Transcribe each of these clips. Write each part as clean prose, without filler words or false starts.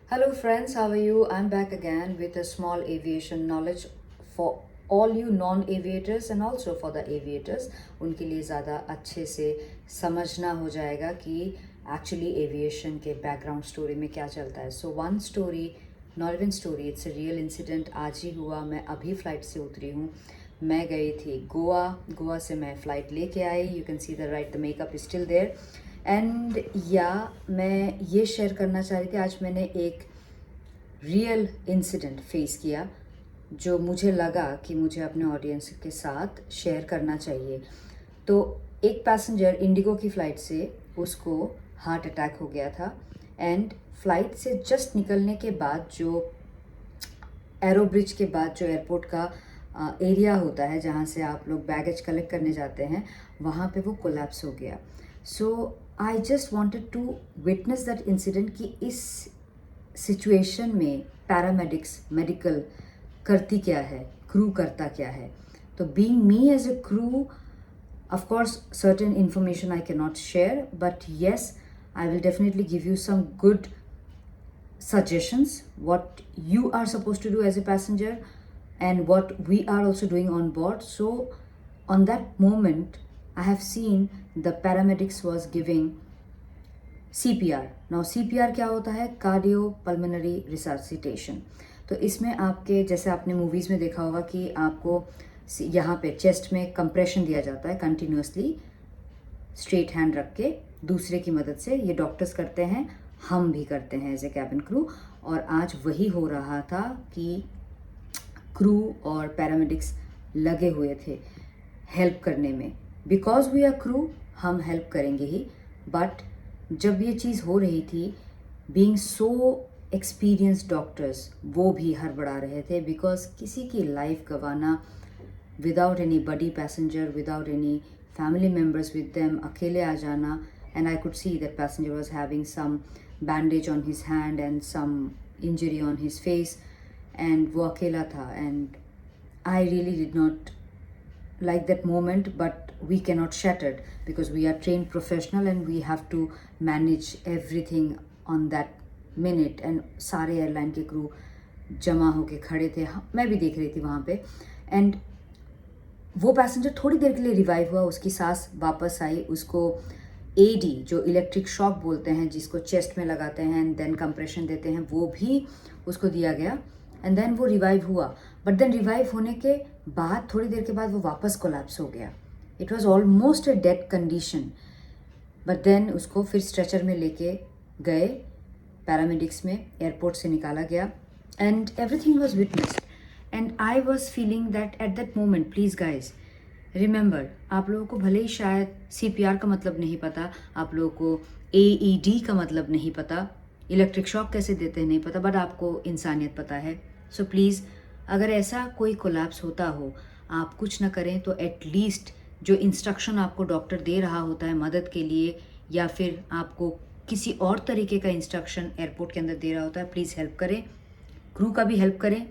Hello, friends, how are you? I'm back again with a small aviation knowledge for all you non-aviators and also for the aviators. उनके लिए ज़्यादा अच्छे से समझना हो जाएगा कि एक्चुअली एविएशन के बैकग्राउंड स्टोरी में क्या चलता है. So one story, not even story, it's a real incident. आज ही हुआ. मैं अभी फ़्लाइट से उतरी हूँ. मैं गई थी गोवा से मैं फ़्लाइट लेके आई. You can see the right, the makeup is still there. And मैं ये शेयर करना चाह रही थी. आज मैंने एक रियल इंसिडेंट फेस किया जो मुझे लगा कि मुझे अपने ऑडियंस के साथ शेयर करना चाहिए. तो एक पैसेंजर इंडिगो की फ़्लाइट से उसको हार्ट अटैक हो गया था. एंड फ्लाइट से जस्ट निकलने के बाद जो एरो ब्रिज के बाद जो एयरपोर्ट का एरिया होता है जहाँ से आप लोग बैगेज कलेक्ट करने जाते हैं, वहाँ पे वो कोलैप्स हो गया. So I just wanted to witness that incident कि इस सिचुएशन में पैरामेडिक्स मेडिकल करती क्या है, क्रू करता क्या है. तो being me as a crew, of course certain information I cannot share, but yes, I will definitely give you some good suggestions what you are supposed to do as a passenger and what we are also doing on board. So on that moment I have seen the paramedics was giving CPR. Now CPR क्या होता है? Cardio pulmonary resuscitation. तो इसमें आपके, जैसे आपने movies में देखा होगा कि आपको यहाँ पे चेस्ट में कंप्रेशन दिया जाता है कंटिन्यूसली, स्ट्रेट हैंड रख के दूसरे की मदद से. ये डॉक्टर्स करते हैं, हम भी करते हैं एज ए कैबिन क्रू. और आज वही हो रहा था कि क्रू और पैरामेडिक्स लगे हुए थे हेल्प करने में. बिकॉज वी आर क्रू, हम हेल्प करेंगे ही. बट जब ये चीज़ हो रही थी, बीइंग सो एक्सपीरियंस्ड डॉक्टर्स वो भी हड़बड़ा रहे थे. बिकॉज किसी की life गंवाना without any buddy passenger, without any family members with them, अकेले आ जाना. And I could see that passenger was having some bandage on his hand and some injury on his face, and वो अकेला था. And I really did not like that moment, but we cannot shatter because we are trained professional and we have to manage everything on that minute. And सारे airline के crew जमा होके खड़े थे, मैं भी देख रही थी वहाँ पे. एंड वो पैसेंजर थोड़ी देर के लिए रिवाइव हुआ, उसकी सांस वापस आई. उसको एडी जो इलेक्ट्रिक शॉक बोलते हैं, जिसको चेस्ट में लगाते हैं एंड देन कंप्रेशन देते हैं, वो भी उसको दिया गया. एंड देन वो रिवाइव हुआ. बट देन रिवाइव होने के बाद थोड़ी देर के बाद वो वापस कोलैप्स हो गया. It was almost a dead condition. But then उसको फिर स्ट्रेचर में लेके गए पैरामेडिक्स में, एयरपोर्ट से निकाला गया. And everything was witnessed. And I was feeling that at that moment, please guys remember, आप लोगों को भले ही शायद CPR का मतलब नहीं पता, आप लोगों को AED का मतलब नहीं पता, इलेक्ट्रिक शॉक कैसे देते हैं नहीं पता, बट आपको इंसानियत पता है. सो प्लीज़, अगर ऐसा कोई कोलैप्स होता हो, आप कुछ ना करें तो एटलीस्ट जो इंस्ट्रक्शन आपको डॉक्टर दे रहा होता है मदद के लिए, या फिर आपको किसी और तरीके का इंस्ट्रक्शन एयरपोर्ट के अंदर दे रहा होता है, प्लीज़ हेल्प करें. क्रू का भी हेल्प करें.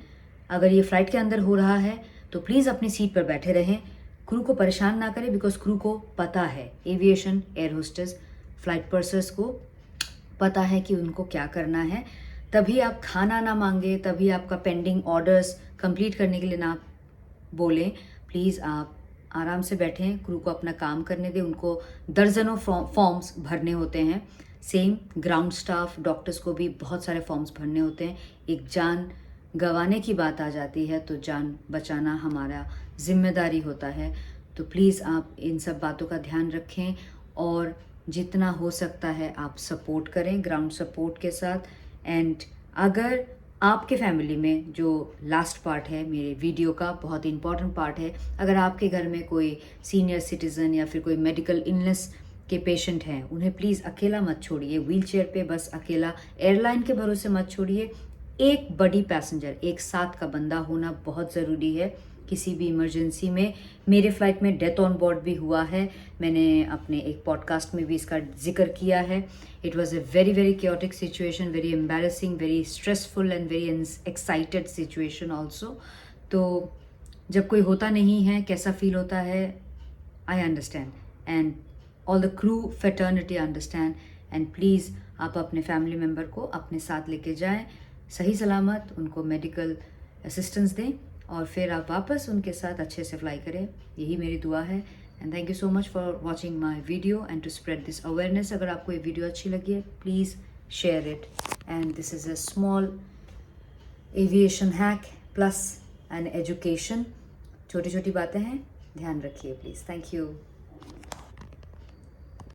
अगर ये फ़्लाइट के अंदर हो रहा है तो प्लीज़ अपनी सीट पर बैठे रहें. क्रू को परेशान ना करें, बिकॉज क्रू को पता है, एविएशन एयर होस्टेस फ्लाइट पर्सर्स को पता है कि उनको क्या करना है. तभी आप खाना ना मांगे, तभी आपका पेंडिंग ऑर्डर्स कंप्लीट करने के लिए ना बोलें. प्लीज़ आप आराम से बैठें, क्रू को अपना काम करने दें. उनको दर्जनों फॉर्म्स भरने होते हैं. सेम ग्राउंड स्टाफ डॉक्टर्स को भी बहुत सारे फॉर्म्स भरने होते हैं. एक जान गंवाने की बात आ जाती है तो जान बचाना हमारा जिम्मेदारी होता है. तो प्लीज़ आप इन सब बातों का ध्यान रखें और जितना हो सकता है आप सपोर्ट करें ग्राउंड सपोर्ट के साथ. एंड अगर आपके फैमिली में, जो लास्ट पार्ट है मेरे वीडियो का, बहुत इंपॉर्टेंट पार्ट है, अगर आपके घर में कोई सीनियर सिटीज़न या फिर कोई मेडिकल इलनेस के पेशेंट हैं, उन्हें प्लीज़ अकेला मत छोड़िए. व्हील चेयर पे बस अकेला एयरलाइन के भरोसे मत छोड़िए. एक बड़ी पैसेंजर, एक साथ का बंदा होना बहुत ज़रूरी है किसी भी इमरजेंसी में. मेरे फ़्लाइट में डेथ ऑन बोर्ड भी हुआ है, मैंने अपने एक पॉडकास्ट में भी इसका जिक्र किया है. It was a very very chaotic situation, very embarrassing, very stressful and very excited situation also. तो जब कोई होता नहीं है कैसा फील होता है, I understand. And all the crew fraternity understand. And please आप अपने फैमिली मेम्बर को अपने साथ लेके जाएं, सही सलामत उनको मेडिकल असिस्टेंस दें और फिर आप वापस उनके साथ अच्छे से फ्लाई करें। यही मेरी दुआ है। And thank you so much for watching my video and to spread this awareness. अगर आपको ये वीडियो अच्छी लगी है please share it. And this is a small aviation hack plus an education. छोटी छोटी बातें हैं, ध्यान रखिए प्लीज़। Thank you.